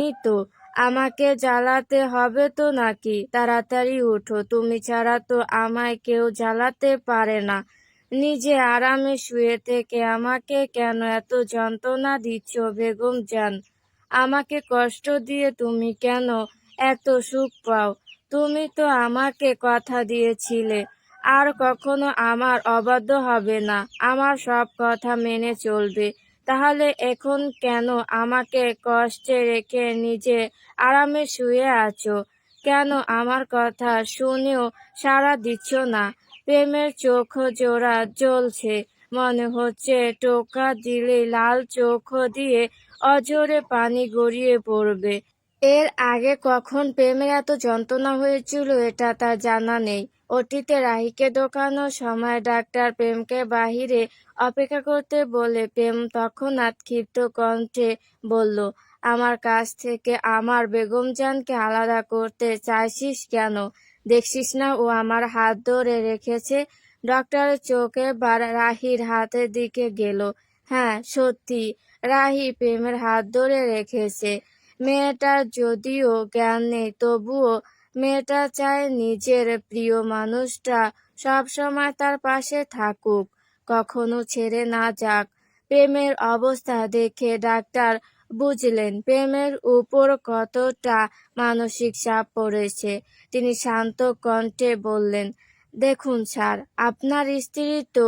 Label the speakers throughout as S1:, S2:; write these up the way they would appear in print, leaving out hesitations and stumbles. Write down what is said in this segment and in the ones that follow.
S1: এই তো, আমাকে জ্বালাতে হবে তো নাকি? তাড়াতাড়ি উঠো, তুমি ছাড়া তো আমায় কেউ জ্বালাতে পারে না। নিজে আরামে শুয়ে থেকে আমাকে কেন এত যন্ত্রণা দিচ্ছ বেগম জান? আমাকে কষ্ট দিয়ে তুমি কেন এত সুখ পাও? তুমি তো আমাকে কথা দিয়েছিলে আর কখনো আমার অবাধ্য হবে না, আমার সব কথা মেনে চলবে। তাহলে এখন কেন আমাকে কষ্টে রেখে নিজে আরামে শুয়ে আছো? কেন আমার কথা শুনেও সাড়া দিচ্ছ না? প্রেমের চোখ জোড়া জ্বলছে, মনে হচ্ছে টোকা দিলে লাল চোখ দিয়ে অঝরে পানি গড়িয়ে পড়বে। এর আগে কখন প্রেমের এত যন্ত্রণা হয়েছিল এটা তার জানা নেই। অতীতে রাহিকে ঢোকানোর সময় ডাক্তার প্রেমকে বাহিরে অপেক্ষা করতে বলে প্রেম তৎক্ষণাৎ ক্ষিপ্ত কণ্ঠে বলল, আমার কাছ থেকে আমার বেগমজানকে আলাদা করতে চাইছিস কেন? দেখছিস না ও আমার হাত ধরে রেখেছে? ডক্টরের চোখে বার রাহির হাতের দিকে গেল। হ্যাঁ, সত্যি, রাহি প্রেমের হাত ধরে রেখেছে। মেয়েটার যদিও জ্ঞান নেই, তবুও মেয়েটা চায় নিজের প্রিয় মানুষটা সবসময় তার পাশে থাকুক, কখনো ছেড়ে না যাক। প্রেমের অবস্থা দেখে ডাক্তার বুঝলেন প্রেমের উপর কতটা মানসিক চাপ পড়েছে। তিনি শান্ত কণ্ঠে বললেন, দেখুন স্যার, আপনার স্ত্রী তো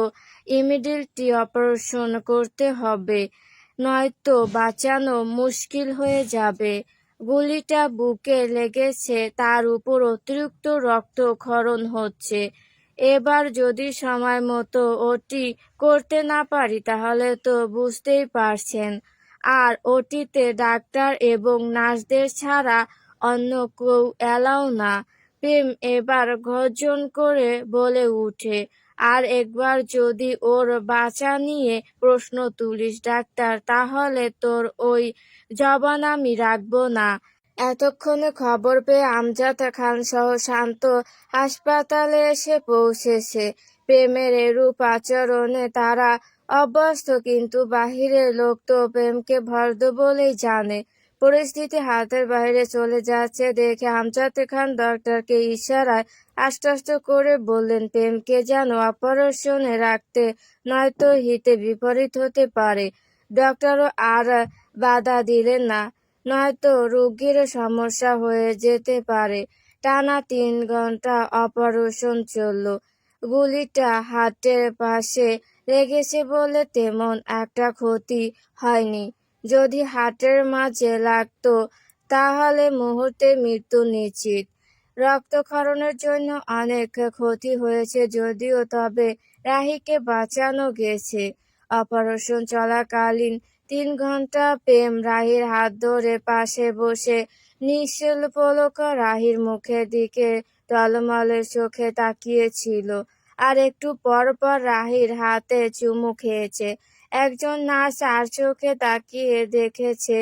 S1: ইমিডিয়েটলি অপারেশন করতে হবে, নয়তো বাঁচানো মুশকিল হয়ে যাবে। গুলিটা বুকে লেগেছে, তার উপর অতিরিক্ত রক্তক্ষরণ হচ্ছে। এবার যদি সময় মতো ওটি করতে না পারি তাহলে তো বুঝতেই পারছেন। আর ওটিতে ডাক্তার এবং নার্সদের ছাড়া অন্য কেউ এলাও না। প্রেম এবার গর্জন করে বলে উঠে, আর একবার যদি ওর বাঁচা নিয়ে প্রশ্ন তুলিস ডাক্তার, তাহলে তোর ওই জবান আমি রাখবো না। এতক্ষণে খবর পেয়ে আমজাদ খান সহ শান্ত হাসপাতালে এসে পৌঁছেছে। প্রেমের এরূপ আচরণে তারা অভ্যস্ত, কিন্তু বাহিরের লোক তো প্রেমকে ভদ্র বলেই জানে। পরিস্থিতি হাতের বাইরে চলে যাচ্ছে দেখে আমজাদ খান ডক্টরকে ইশারায় আশ্বস্ত করে বললেন, প্রেমকে যেন অপারেশনে রাখতে, নয়তো হিতে বিপরীত হতে পারে। ডক্টরও আর বাধা দিলেন না, নয়তো রোগীর সমস্যা হয়ে যেতে পারে। টানা 3 ঘন্টা অপারেশন চলল। গুলিটা হার্টের পাশে লেগেছে বলে তেমন একটা ক্ষতি হয়নি। যদি হার্টের মাঝে লাগতো তাহলে মুহূর্তে মৃত্যু নিশ্চিত। রক্তক্ষরণের জন্য অনেক ক্ষতি হয়েছে যদিও, তবে রাহিকে বাঁচানো গেছে। অপারেশন চলাকালীন 3 ঘন্টা প্রেম রাহির হাত ধরে পাশে বসে নিশ্চল পলক রাহির মুখের দিকে টলমলে চোখে তাকিয়েছিল। আর একটু পর পর রাহির হাতে চুমু খেয়েছে। একজন নার্স আর চোখে তাকিয়ে দেখেছে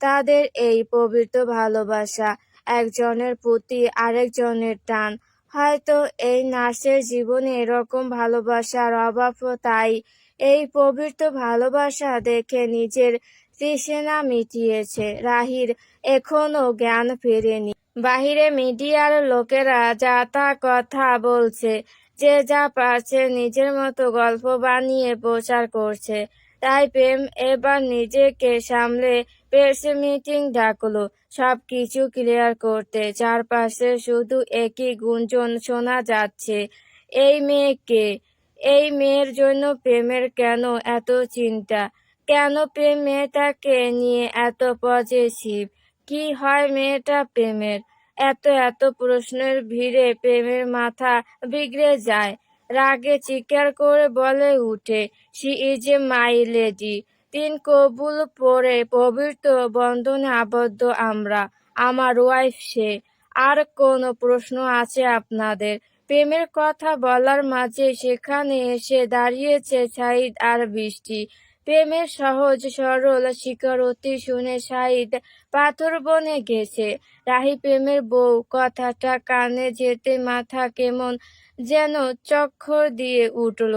S1: তাদের এই পবিত্র ভালোবাসা, একজনের প্রতি আরেকজনের টান। হয়তো এই নার্সের জীবনে এরকম ভালোবাসার অভাব, তাই এই পবিত্র ভালোবাসা দেখে নিজের তৃষ্ণা মিটিয়েছে। রাহির এখনো জ্ঞান ফেরেনি। বাহিরে মিডিয়ার লোকেরা যা তা কথা বলছে, যে যা পারছে নিজের মতো গল্প বানিয়ে প্রচার করছে। তাই প্রেম এবার নিজেকে সামলে প্রেস মিটিং ডাকলো সব কিছু ক্লিয়ার করতে। চারপাশে শুধু একই গুঞ্জন শোনা যাচ্ছে, এই মেয়েকে, এই মেয়ের জন্য প্রেমের কেন এত চিন্তা? কেন প্রেম মেয়েটাকে নিয়ে এত পজেসিভ? কি হয় মেয়েটা প্রেমের? এত এত প্রশ্নের ভিড়ে প্রেমের মাথা বিগড়ে যায়। রাগে চিৎকার করে বলে উঠে, she is a my lady. 3 কবুল পরে পবিত্র বন্ধনে আবদ্ধ আমরা, আমার ওয়াইফ সে। আর কোনো প্রশ্ন আছে আপনাদের? প্রেমের কথা বলার মাঝে সেখানে এসে দাঁড়িয়েছে সাঈদ আর বৃষ্টি। প্রেমের সহজ সরল স্বীকারোক্তি শুনে সাঈদ পাথর বনে গেছে। রাহি প্রেমের বউ কথাটা কানে যেতে মাথা কেমন যেন চক্কর দিয়ে উঠল।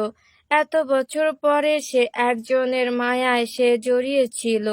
S1: এত বছর পরে সে একজনের মায়ায় সে জড়িয়েছিল,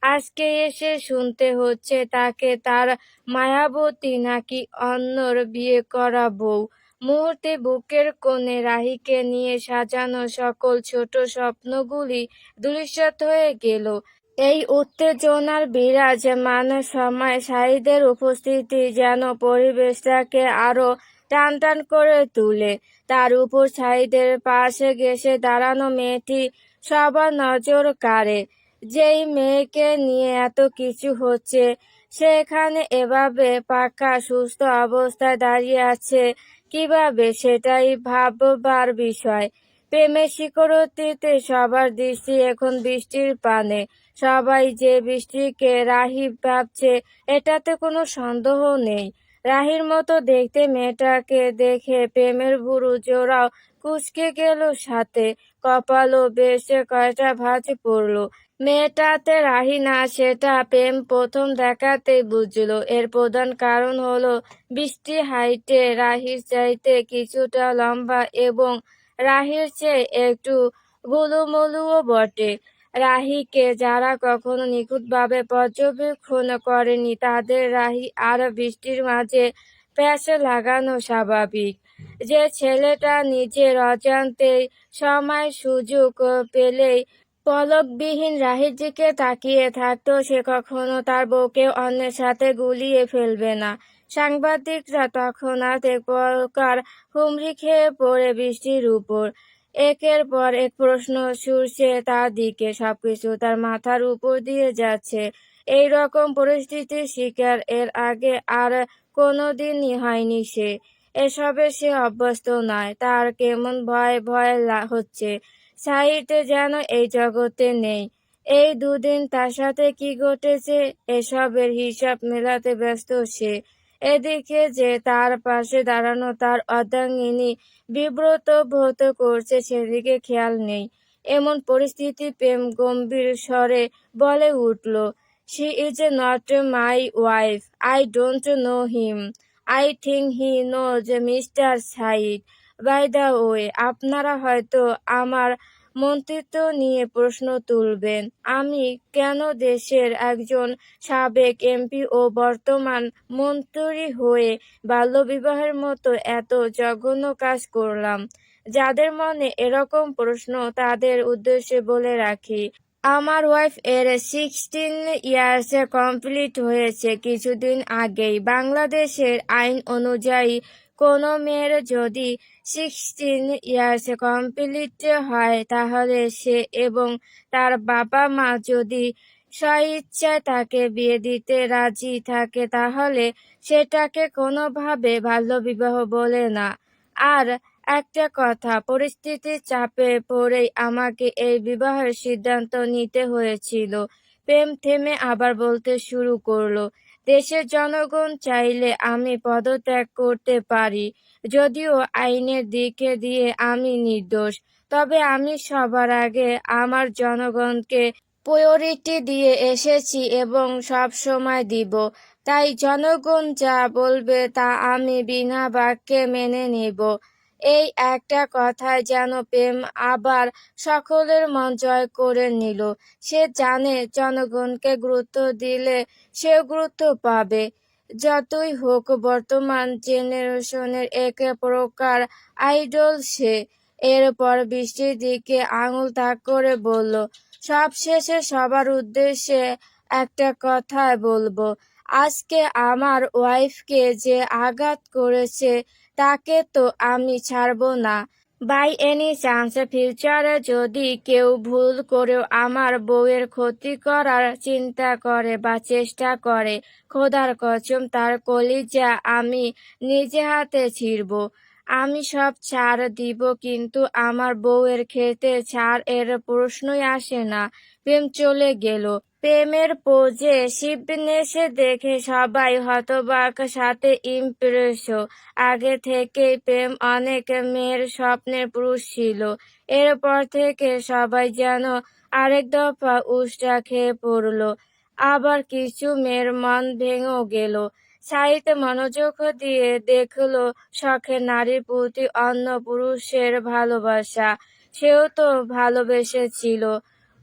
S1: আজকে এসে শুনতে হচ্ছে তাকে তার মায়াবতী নাকি অন্যর বিয়ে করা বউ। মুহূর্তে বুকের কোণে রাহিকে নিয়ে সাজানো সকল ছোট স্বপ্নগুলি ধূলিসাৎ হয়ে গেল। এই উত্তেজনার বিরাজমান সময় সাঈদের উপস্থিতি যেন পরিবেশটাকে আরো টানটান করে তোলে। তার উপর সাঈদের পাশে ঘেঁষে দাঁড়ানো মেয়েটি সবার নজর কাড়ে। যেই মেয়েকে নিয়ে এত কিছু হচ্ছে, সেখানে এভাবে পাকা সুস্থ অবস্থায় দাঁড়িয়ে আছে কিভাবে, সেটাই ভাববার বিষয়। প্রেমের শিকড়টিতে সবার দৃষ্টি এখন বৃষ্টির পানে। সবাই যে বৃষ্টিকে রাহি ভাবছে এটাতে কোনো সন্দেহ নেই। রাহির মতো দেখতে মেয়েটাকে দেখে প্রেমের বুড়ো জোড়াও কুঁচকে গেল, সাথে কপালও বেশ কয়টা ভাঁজ পড়ল। মেয়েটাতে রাহি না সেটা প্রেম প্রথম দেখাতেই বুঝলো। এর প্রধান কারণ হলো বৃষ্টি হাইটে রাহির চাইতে কিছুটা লম্বা এবং রাহির চেয়ে একটু গোলুমলুও বটে। রাহিকে যারা কখনো নিখুঁতভাবে পর্যবেক্ষণ করেনি তাদের রাহি আর বৃষ্টির মাঝে প্যাচ লাগানো স্বাভাবিক। যে ছেলেটা নিজের অজান্তেই সময় সুযোগ পেলেই পলকবিহীন রাহির দিকে তাকিয়ে থাকতো, সে কখনো তার বউকে অন্যের সাথে গুলিয়ে ফেলবে না। সাংবাদিকরা তৎক্ষণাৎ এক প্রকার হুমড়ি খেয়ে পড়ে বৃষ্টির উপর। একের পর এক প্রশ্ন ছুড়ছে তার দিকে, সবকিছু তার মাথার উপর দিয়ে যাচ্ছে। এই রকম পরিস্থিতির শিকার এর আগে আর কোনোদিনই হয়নি সে। এসবে সে অভ্যস্ত নয়। তার কেমন ভয় ভয় হচ্ছে। সাঈদ যেন এই জগতে নেই। এই দুদিন তার সাথে কি ঘটেছে এসবের হিসাব মেলাতে ব্যস্ত সে। এদিকে যে তার পাশে দাঁড়ানো তার অর্ধাঙ্গিনী বিব্রত বোধ করছে সেদিকে খেয়াল নেই। এমন পরিস্থিতি প্রেম গম্ভীর স্বরে বলে উঠল, "she is not my wife. I don't know him. I think he knows mister Saeed. By the way, আপনারা হয়তো আমার মন্ত্রিত্ব নিয়ে প্রশ্ন তুলবেন। আমি কেন দেশের একজন সাবেক এমপি ও বর্তমান মন্ত্রী হয়ে বাল্যবিবাহের মতো এত জঘন্য কাজ করলাম? যাদের মনে এরকম প্রশ্ন তাদের উদ্দেশ্যে বলে রাখি, আমার ওয়াইফ এর 16 ইয়ার্স কমপ্লিট হয়েছে কিছুদিন আগেই। বাংলাদেশের আইন অনুযায়ী কোনো মেয়ের যদি 16 ইয়ার্স কমপ্লিট হয় তাহলে সে এবং তার বাবা মা যদি স্বইচ্ছায় তাকে বিয়ে দিতে রাজি থাকে তাহলে সেটাকে কোনোভাবে বাল্যবিবাহ বলে না। আর একটা কথা, পরিস্থিতির চাপে পড়েই আমাকে এই বিবাহের সিদ্ধান্ত নিতে হয়েছিল। প্রেম থেমে আবার বলতে শুরু করলো, দেশের জনগণ চাইলে আমি পদত্যাগ করতে পারি। যদিও আইনের দিকে দিয়ে আমি নির্দোষ, তবে আমি সবার আগে আমার জনগণকে প্রায়োরিটি দিয়ে এসেছি এবং সব সময় দিব। তাই জনগণ যা বলবে তা আমি বিনা বাক্যে মেনে নেব। এই একটা কথায় যেন প্রেম আবার সকলের মন জয় করে নিল। সে জানে জনগণকে গুরুত্ব দিলে সেও গুরুত্ব পাবে। যতই হোক বর্তমান জেনারেশনের এক প্রকার আইডল সে। এরপর বৃষ্টির দিকে আঙুল তাক করে বলল, সবশেষে সবার উদ্দেশ্যে একটা কথাই বলবো। আজকে আমার ওয়াইফকে যে আঘাত করেছে তাকে তো আমি ছাড়বো না। বাই এনি চান্স ফিউচারে যদি কেউ ভুল করেও আমার বউয়ের ক্ষতি করার চিন্তা করে বা চেষ্টা করে, খোদার কসম তার কলিজা আমি নিজে হাতে ছিঁড়ব। আমি সব ছাড় দিব কিন্তু আমার বউয়ের খেতে ছাড় এর প্রশ্নই আসে না। প্রেম চলে গেল। প্রেমের পজেসিভনেস দেখে সবাই হতবাক, সাথে ইমপ্রেসও। আগে থেকেই প্রেম অনেক মেয়ের স্বপ্নের পুরুষ ছিল। এরপর থেকে সবাই যেন আরেক দফা উষ্টা খেয়ে পড়ল। আবার কিছু মেয়ের মন ভেঙেও গেল। সাঈদ মনোযোগ দিয়ে দেখল শখের নারীর প্রতি অন্য পুরুষের ভালোবাসা। সেও তো ভালোবেসেছিল,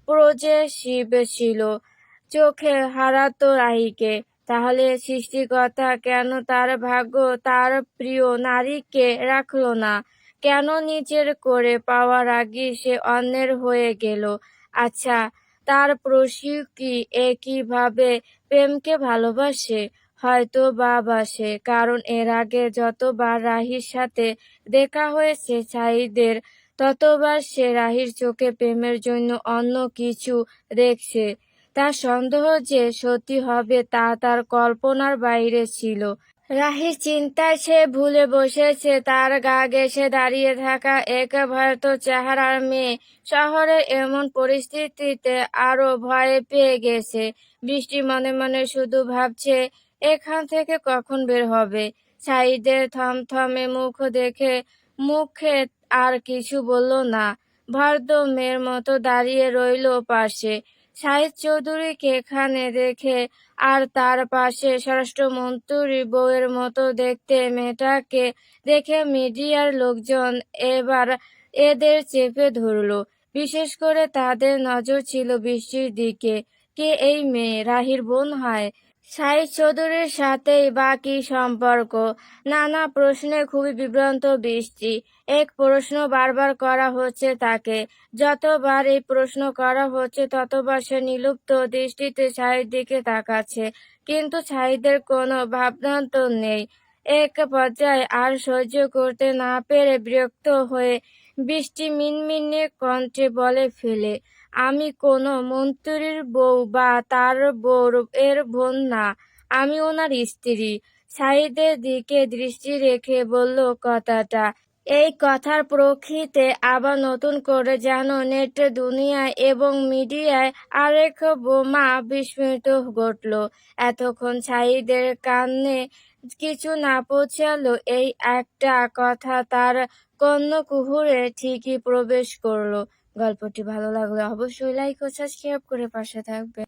S1: পজেসিভ ছিল। চোখে হারাতো রাহিকে। তাহলে সৃষ্টিকর্তা কেন তার ভাগ্য তার প্রিয় নারীকে রাখলো না? কেন নিজের করে পাওয়ার আগে সে অন্যের হয়ে গেল? আচ্ছা, তার প্রশ্ন কি একইভাবে প্রেমকে ভালোবাসে? হয়তো বা বাসে, কারণ এর আগে যতবার রাহির সাথে দেখা হয়েছে সাঈদের, ততবার সে রাহির চোখে প্রেমের জন্য অন্য কিছু দেখছে। তার সন্দেহ যে সত্যি হবে তা তার কল্পনার বাইরে ছিল। রাহির চিন্তায় সে ভুলে বসেছে তার গা ঘেঁষে দাঁড়িয়ে থাকা এক ভয়ার্ত চেহারার মেয়ে শহরের এমন পরিস্থিতিতে আরো ভয় পেয়ে গেছে। বৃষ্টি মনে মনে শুধু ভাবছে এখান থেকে কখন বের হবে। সাঈদের থমথমে মুখ দেখে মুখে আর কিছু বলল না। ভদ্র মেয়ের মতো দাঁড়িয়ে রইল পাশে। সাঈদ চৌধুরীকে এখানে দেখে আর তার পাশে স্বরাষ্ট্রমন্ত্রীর বউয়ের মতো দেখতে মেয়েটাকে দেখে মিডিয়ার লোকজন এবার এদের চেপে ধরল। বিশেষ করে তাদের নজর ছিল বৃষ্টির দিকে। কে এই মেয়ে? রাহির বোন হয়? সাঈদ চৌধুরীর সাথেই বা কী সম্পর্ক? নানা প্রশ্নে খুবই বিভ্রান্ত বৃষ্টি। এক প্রশ্ন বারবার করা হচ্ছে তাকে। যতবার এই প্রশ্ন করা হচ্ছে ততবার সে নির্লিপ্ত দৃষ্টিতে সাঈদের দিকে তাকাচ্ছে, কিন্তু সাঈদের কোনো ভাবান্তর নেই। এক পর্যায়ে আর সহ্য করতে না পেরে বিরক্ত হয়ে বৃষ্টি মিনমিনে কণ্ঠে বলে ফেলে, আমি কোনো মন্ত্রীর বউ বা তার বউর এর বোন না, আমি ওনার স্ত্রী। সাঈদের দিকে দৃষ্টি রেখে বলল কথাটা। এই কথার প্রেক্ষিতে আবার নতুন করে যেন নেট দুনিয়ায় এবং মিডিয়ায় আরেক বোমা বিস্ফোরিত ঘটল। এতক্ষণ সাঈদের কানে কিছু না পৌঁছালো এই একটা কথা তার কর্ণকুহরে ঠিকই প্রবেশ করলো। গল্পটি ভালো লাগলে অবশ্যই লাইক ও সাবস্ক্রাইব করে পাশে থাকবে।